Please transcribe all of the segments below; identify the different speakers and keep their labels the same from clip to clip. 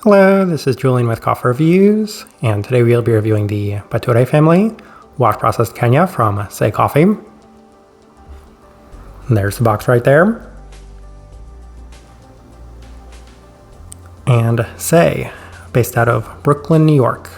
Speaker 1: Hello, this is Julian with Coffee Reviews, and today we'll be reviewing the Mbature family, wash processed Kenya from Say Coffee. And there's the box right there. And Say, based out of Brooklyn, New York.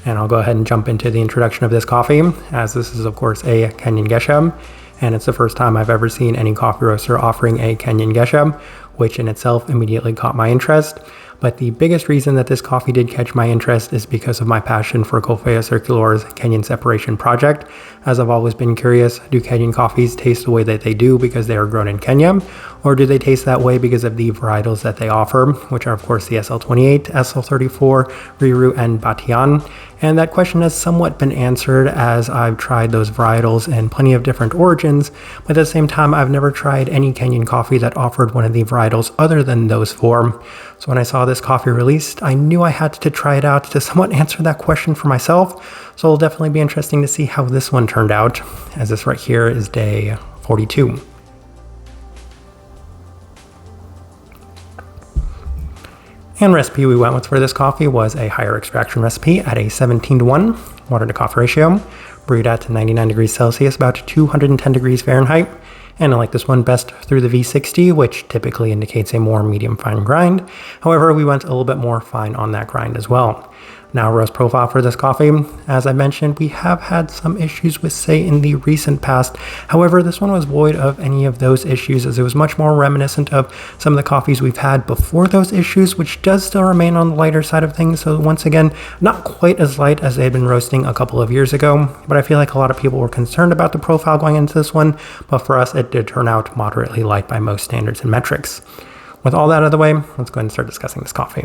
Speaker 1: And I'll go ahead and jump into the introduction of this coffee, as this is of course a Kenyan Gesha, and it's the first time I've ever seen any coffee roaster offering a Kenyan Gesha, which in itself immediately caught my interest. But the biggest reason that this coffee did catch my interest is because of my passion for Coffea Circular's Kenyan Separation Project. As I've always been curious, do Kenyan coffees taste the way that they do because they are grown in Kenya? Or do they taste that way because of the varietals that they offer, which are of course the SL28, SL34, Brew, and Batian? And that question has somewhat been answered as I've tried those varietals in plenty of different origins, but at the same time I've never tried any Kenyan coffee that offered one of the varietals other than those four. So when I saw this coffee released, I knew I had to try it out to somewhat answer that question for myself. So it'll definitely be interesting to see how this one turned out, as this right here is day 42. And recipe we went with for this coffee was a higher extraction recipe at a 17:1 water to coffee ratio, brewed at 99 degrees Celsius, about 210 degrees Fahrenheit. And I like this one best through the V60, which typically indicates a more medium fine grind. However, we went a little bit more fine on that grind as well. Now, roast profile for this coffee. As I mentioned, we have had some issues with Say in the recent past. However, this one was void of any of those issues, as it was much more reminiscent of some of the coffees we've had before those issues, which does still remain on the lighter side of things. So once again, not quite as light as they had been roasting a couple of years ago, but I feel like a lot of people were concerned about the profile going into this one, but for us, it did turn out moderately light by most standards and metrics. With all that out of the way, let's go ahead and start discussing this coffee.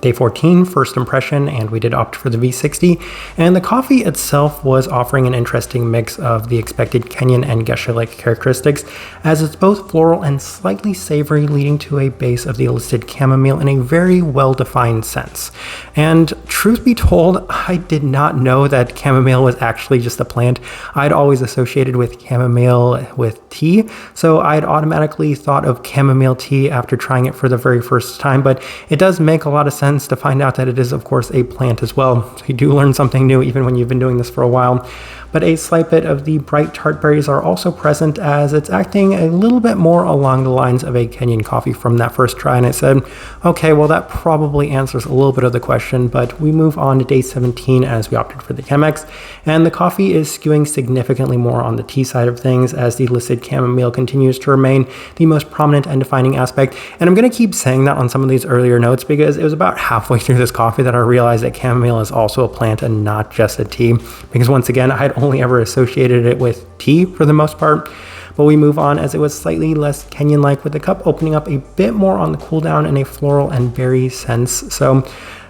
Speaker 1: Day 14, first impression, and we did opt for the V60, and the coffee itself was offering an interesting mix of the expected Kenyan and Gesha-like characteristics, as it's both floral and slightly savory, leading to a base of the listed chamomile in a very well-defined sense. And truth be told, I did not know that chamomile was actually just a plant. I'd always associated with chamomile with tea, so I'd automatically thought of chamomile tea after trying it for the very first time, but it does make a lot of sense to find out that it is of course a plant as well. So you do learn something new even when you've been doing this for a while. But a slight bit of the bright tart berries are also present, as it's acting a little bit more along the lines of a Kenyan coffee from that first try. And I said, okay, well that probably answers a little bit of the question, but we move on to day 17 as we opted for the Chemex. And the coffee is skewing significantly more on the tea side of things, as the listed chamomile continues to remain the most prominent and defining aspect. And I'm going to keep saying that on some of these earlier notes, because it was about halfway through this coffee that I realized that chamomile is also a plant and not just a tea. Because once again, I'd only ever associated it with tea for the most part. But we move on, as it was slightly less Kenyan-like, with the cup opening up a bit more on the cool down in a floral and berry sense. So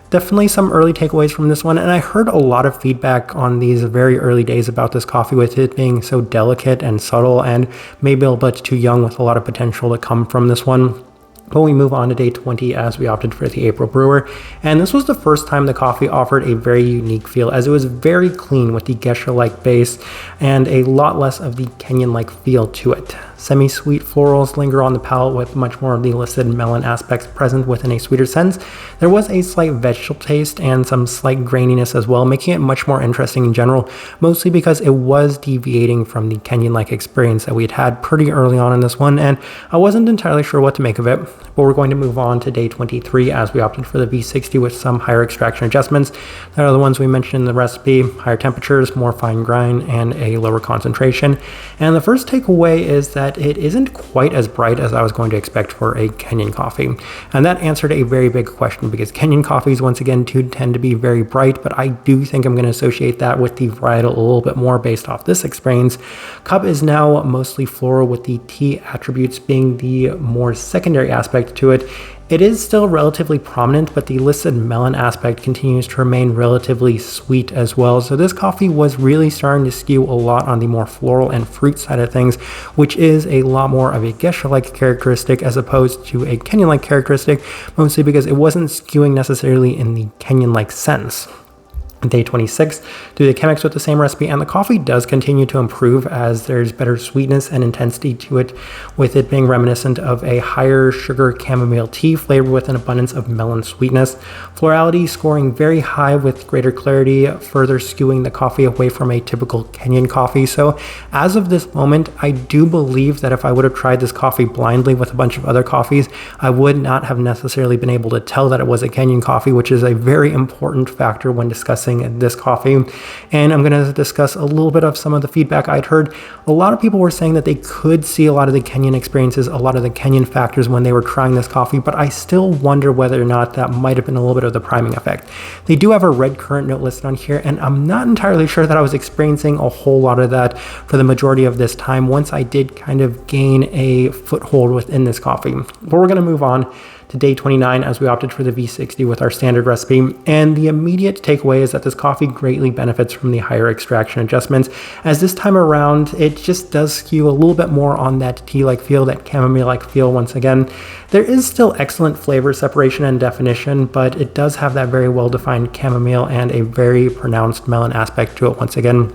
Speaker 1: definitely some early takeaways from this one, and I heard a lot of feedback on these very early days about this coffee, with it being so delicate and subtle and maybe a little bit too young, with a lot of potential to come from this one. But we move on to day 20 as we opted for the April brewer, and this was the first time the coffee offered a very unique feel, as it was very clean with the Gesha-like base and a lot less of the Kenyan-like feel to it. Semi-sweet florals linger on the palate, with much more of the listed melon aspects present within a sweeter sense. There was a slight vegetable taste and some slight graininess as well, making it much more interesting in general, mostly because it was deviating from the Kenyan-like experience that we had pretty early on in this one, and I wasn't entirely sure what to make of it. But we're going to move on to day 23 as we opted for the V60 with some higher extraction adjustments. That are the ones we mentioned in the recipe: higher temperatures, more fine grind, and a lower concentration. And the first takeaway is that it isn't quite as bright as I was going to expect for a Kenyan coffee. And that answered a very big question, because Kenyan coffees once again do tend to be very bright, but I do think I'm going to associate that with the varietal a little bit more based off this experience. Cup is now mostly floral, with the tea attributes being the more secondary aspect to it. It is still relatively prominent, but the listed melon aspect continues to remain relatively sweet as well. So this coffee was really starting to skew a lot on the more floral and fruit side of things, which is a lot more of a Gesha-like characteristic as opposed to a Kenyan-like characteristic, mostly because it wasn't skewing necessarily in the Kenyan-like sense. Day 26, do the Chemex with the same recipe, and the coffee does continue to improve as there's better sweetness and intensity to it, with it being reminiscent of a higher sugar chamomile tea flavored with an abundance of melon sweetness. Florality scoring very high with greater clarity, further skewing the coffee away from a typical Kenyan coffee. So as of this moment, I do believe that if I would have tried this coffee blindly with a bunch of other coffees, I would not have necessarily been able to tell that it was a Kenyan coffee, which is a very important factor when discussing this coffee. And I'm going to discuss a little bit of some of the feedback I'd heard. A lot of people were saying that they could see a lot of the Kenyan experiences, a lot of the Kenyan factors when they were trying this coffee, but I still wonder whether or not that might have been a little bit of the priming effect. They do have a red currant note listed on here, and I'm not entirely sure that I was experiencing a whole lot of that for the majority of this time once I did kind of gain a foothold within this coffee. But we're going to move on to day 29 as we opted for the V60 with our standard recipe. And the immediate takeaway is that this coffee greatly benefits from the higher extraction adjustments, as this time around it just does skew a little bit more on that tea-like feel, that chamomile-like feel once again. There is still excellent flavor separation and definition, but it does have that very well-defined chamomile and a very pronounced melon aspect to it once again.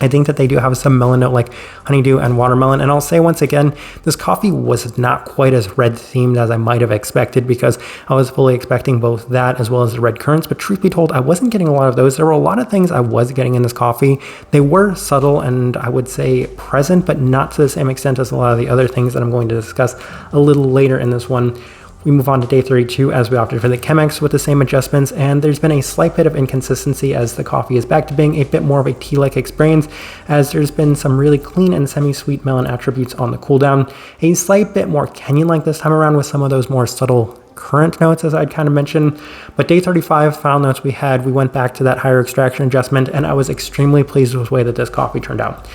Speaker 1: I think that they do have some melon note like honeydew and watermelon. And I'll say once again, this coffee was not quite as red themed as I might have expected, because I was fully expecting both that as well as the red currants. But truth be told, I wasn't getting a lot of those. There were a lot of things I was getting in this coffee. They were subtle and I would say present, but not to the same extent as a lot of the other things that I'm going to discuss a little later in this one. We move on to day 32 as we opted for the Chemex with the same adjustments, and there's been a slight bit of inconsistency as the coffee is back to being a bit more of a tea-like experience, as there's been some really clean and semi-sweet melon attributes on the cool down. A slight bit more Kenyan-like this time around with some of those more subtle currant notes, as I'd kind of mentioned. But day 35, final notes we went back to that higher extraction adjustment, and I was extremely pleased with the way that this coffee turned out.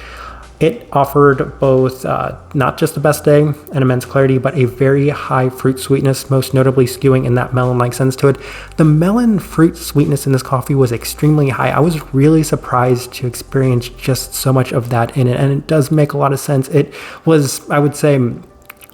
Speaker 1: It offered both not just the best day and immense clarity, but a very high fruit sweetness, most notably skewing in that melon-like sense to it. The melon fruit sweetness in this coffee was extremely high. I was really surprised to experience just so much of that in it, and it does make a lot of sense. It was, I would say,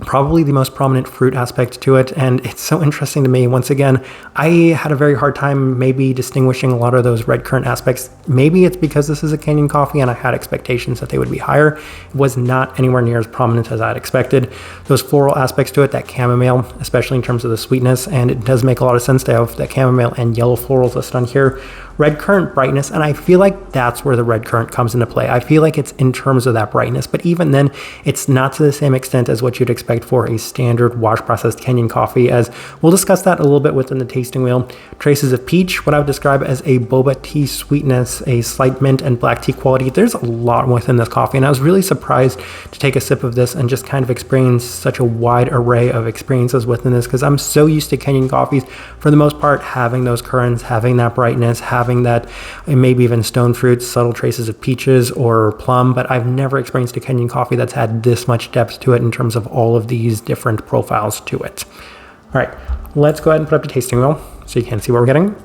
Speaker 1: probably the most prominent fruit aspect to it, and it's so interesting to me. Once again, I had a very hard time maybe distinguishing a lot of those red currant aspects. Maybe it's because this is a Kenyan coffee and I had expectations that they would be higher. It was not anywhere near as prominent as I had expected. Those floral aspects to it, that chamomile, especially in terms of the sweetness, and it does make a lot of sense to have that chamomile and yellow florals listed on here. Red currant brightness, and I feel like that's where the red currant comes into play. I feel like it's in terms of that brightness, but even then, it's not to the same extent as what you'd expect for a standard wash-processed Kenyan coffee, as we'll discuss that a little bit within the tasting wheel. Traces of peach, what I would describe as a boba tea sweetness, a slight mint and black tea quality. There's a lot within this coffee, and I was really surprised to take a sip of this and just kind of experience such a wide array of experiences within this, because I'm so used to Kenyan coffees, for the most part, having those currants, having that brightness, having that maybe even stone fruits, subtle traces of peaches or plum, but I've never experienced a Kenyan coffee that's had this much depth to it in terms of all of these different profiles to it. All right, let's go ahead and put up the tasting wheel so you can see what we're getting.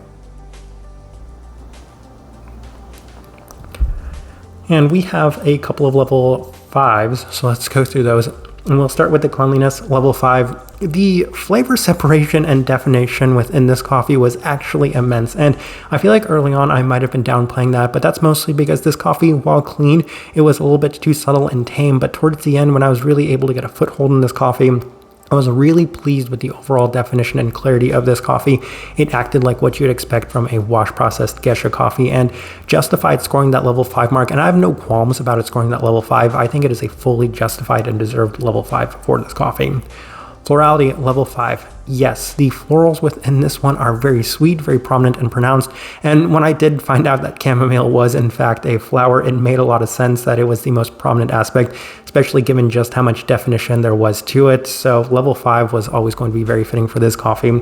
Speaker 1: And we have a couple of level 5s, so let's go through those. And we'll start with the cleanliness, level 5. The flavor separation and definition within this coffee was actually immense. And I feel like early on I might have been downplaying that, but that's mostly because this coffee, while clean, it was a little bit too subtle and tame. But towards the end, when I was really able to get a foothold in this coffee, I was really pleased with the overall definition and clarity of this coffee. It acted like what you'd expect from a wash-processed Gesha coffee and justified scoring that level 5 mark. And I have no qualms about it scoring that level 5. I think it is a fully justified and deserved level 5 for this coffee. Florality, level 5. Yes, the florals within this one are very sweet, very prominent and pronounced. And when I did find out that chamomile was in fact a flower, it made a lot of sense that it was the most prominent aspect, especially given just how much definition there was to it. So level 5 was always going to be very fitting for this coffee.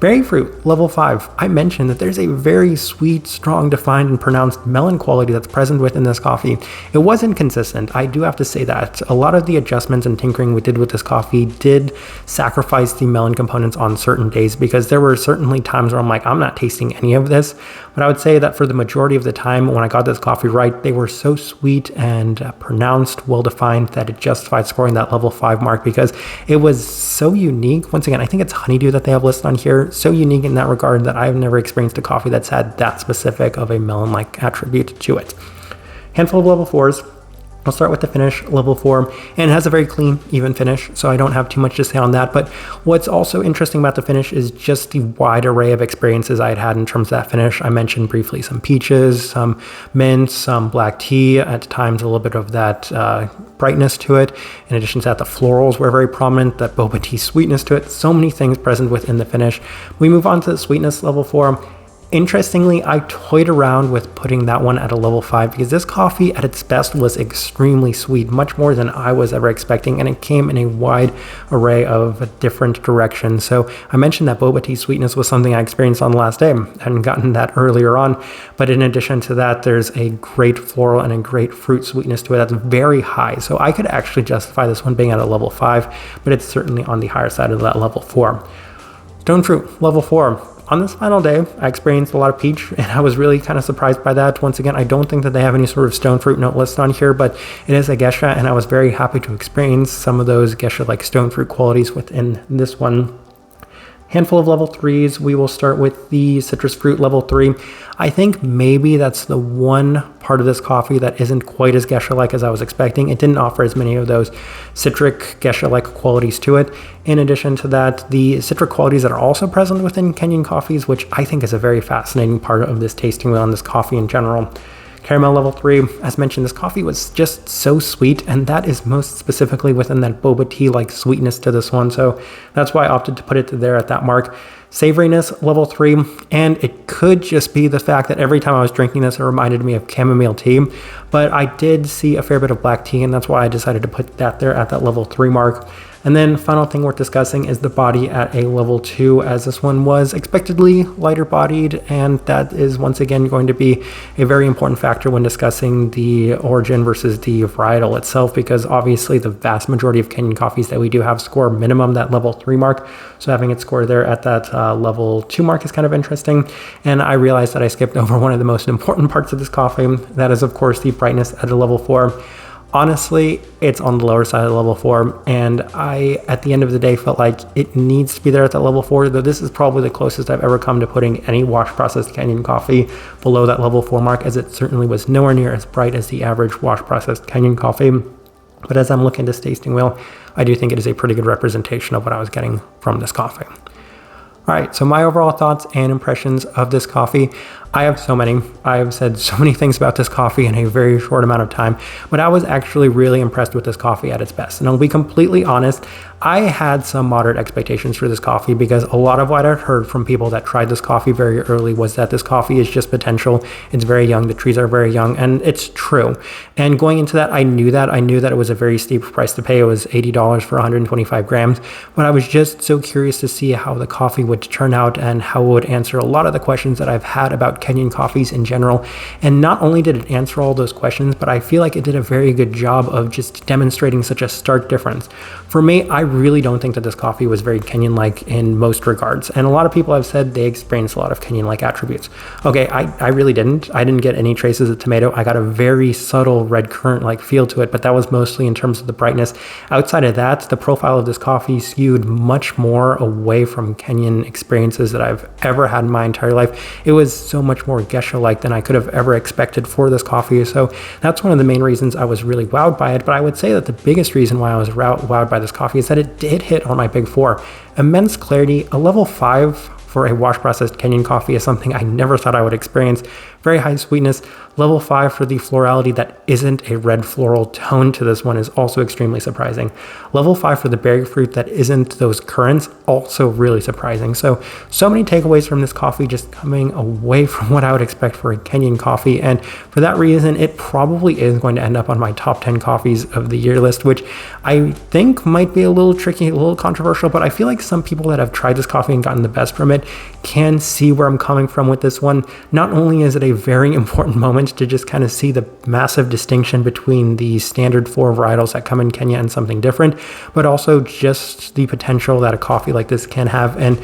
Speaker 1: Berry fruit, level 5. I mentioned that there's a very sweet, strong, defined, and pronounced melon quality that's present within this coffee. It was inconsistent, I do have to say that. A lot of the adjustments and tinkering we did with this coffee did sacrifice the melon components on certain days, because there were certainly times where I'm like, I'm not tasting any of this. But I would say that for the majority of the time when I got this coffee right, they were so sweet and pronounced, well-defined, that it justified scoring that level 5 mark, because it was so unique. Once again, I think it's honeydew that they have listed on here. It's so unique in that regard that I've never experienced a coffee that's had that specific of a melon-like attribute to it. Handful of level 4s. I'll start with the finish, level 4, and it has a very clean, even finish, so I don't have too much to say on that. But what's also interesting about the finish is just the wide array of experiences I had in terms of that finish. I mentioned briefly some peaches, some mint, some black tea, at times a little bit of that brightness to it. In addition to that, the florals were very prominent, that boba tea sweetness to it. So many things present within the finish. We move on to the sweetness, level 4. Interestingly, I toyed around with putting that one at a level 5 because this coffee at its best was extremely sweet, much more than I was ever expecting, and it came in a wide array of different directions. So I mentioned that boba tea sweetness was something I experienced on the last day. I hadn't gotten that earlier on, but in addition to that, there's a great floral and a great fruit sweetness to it that's very high. So I could actually justify this one being at a level 5, but it's certainly on the higher side of that level 4. Stone fruit, level 4. On this final day, I experienced a lot of peach, and I was really kind of surprised by that. Once again, I don't think that they have any sort of stone fruit note list on here, but it is a geisha, and I was very happy to experience some of those geisha-like stone fruit qualities within this one. Handful of level 3s. We will start with the citrus fruit level 3. I think maybe that's the one part of this coffee that isn't quite as geisha-like as I was expecting. It didn't offer as many of those citric geisha-like qualities to it. In addition to that, the citric qualities that are also present within Kenyan coffees, which I think is a very fascinating part of this tasting wheel and this coffee in general. Caramel level 3, as mentioned, this coffee was just so sweet, and that is most specifically within that boba tea-like sweetness to this one, so that's why I opted to put it there at that mark. Savoriness level 3, and it could just be the fact that every time I was drinking this, it reminded me of chamomile tea, but I did see a fair bit of black tea, and that's why I decided to put that there at that level 3 mark. And then final thing worth discussing is the body at a level 2, as this one was expectedly lighter bodied, and that is once again going to be a very important factor when discussing the origin versus the varietal itself, because obviously the vast majority of Kenyan coffees that we do have score minimum that level 3 mark, so having it score there at that level 2 mark is kind of interesting. And I realized that I skipped over one of the most important parts of this coffee, that is of course the brightness at a level 4. Honestly, it's on the lower side of level 4, and I, at the end of the day, felt like it needs to be there at that level 4, though this is probably the closest I've ever come to putting any wash-processed Kenyan coffee below that level 4 mark, as it certainly was nowhere near as bright as the average wash-processed Kenyan coffee. But as I'm looking at this tasting wheel, I do think it is a pretty good representation of what I was getting from this coffee. All right, so my overall thoughts and impressions of this coffee. I have so many. I've said so many things about this coffee in a very short amount of time, but I was actually really impressed with this coffee at its best. And I'll be completely honest, I had some moderate expectations for this coffee because a lot of what I've heard from people that tried this coffee very early was that this coffee is just potential. It's very young. The trees are very young, and it's true. And going into that, I knew that it was a very steep price to pay. It was $80 for 125 grams, but I was just so curious to see how the coffee would turn out and how it would answer a lot of the questions that I've had about Kenyan coffees in general. And not only did it answer all those questions, but I feel like it did a very good job of just demonstrating such a stark difference. For me, I really don't think that this coffee was very Kenyan-like in most regards. And a lot of people have said they experienced a lot of Kenyan-like attributes. Okay, I really didn't. I didn't get any traces of tomato. I got a very subtle red currant-like feel to it, but that was mostly in terms of the brightness. Outside of that, the profile of this coffee skewed much more away from Kenyan experiences that I've ever had in my entire life. It was so much more geisha-like than I could have ever expected for this coffee. So that's one of the main reasons I was really wowed by it. But I would say that the biggest reason why I was wowed by this coffee is that it did hit on my big 4. Immense clarity. A level 5 for a wash-processed Kenyan coffee is something I never thought I would experience. Very high sweetness. Level 5 for the florality that isn't a red floral tone to this one is also extremely surprising. Level 5 for the berry fruit that isn't those currants, also really surprising. So many takeaways from this coffee, just coming away from what I would expect for a Kenyan coffee. And for that reason, it probably is going to end up on my top 10 coffees of the year list, which I think might be a little tricky, a little controversial, but I feel like some people that have tried this coffee and gotten the best from it can see where I'm coming from with this one. Not only is it a very important moment to just kind of see the massive distinction between the standard 4 varietals that come in Kenya and something different, but also just the potential that a coffee like this can have. And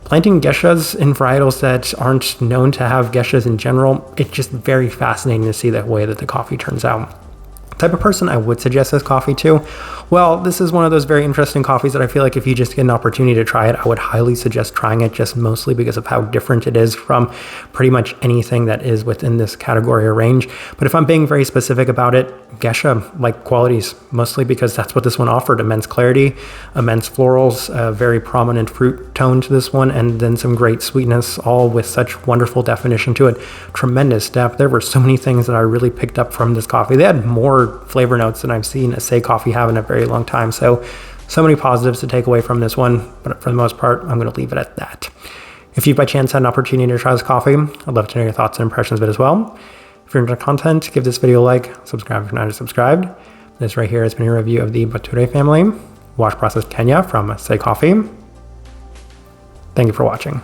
Speaker 1: planting geishas in varietals that aren't known to have geishas in general, it's just very fascinating to see the way that the coffee turns out. Type of person I would suggest this coffee to? Well, this is one of those very interesting coffees that I feel like if you just get an opportunity to try it, I would highly suggest trying it, just mostly because of how different it is from pretty much anything that is within this category or range. But if I'm being very specific about it, Gesha-like qualities, mostly because that's what this one offered. Immense clarity, immense florals, a very prominent fruit tone to this one, and then some great sweetness, all with such wonderful definition to it. Tremendous depth. There were so many things that I really picked up from this coffee. They had more flavor notes than I've seen a Say coffee have in a very long time. So many positives to take away from this one, but for the most part, I'm going to leave it at that. If you by chance had an opportunity to try this coffee, I'd love to know your thoughts and impressions of it as well. If you're into content, give this video a like, subscribe if you're not already subscribed. This right here has been a review of the Mbature family, wash process Kenya from Say Coffee. Thank you for watching.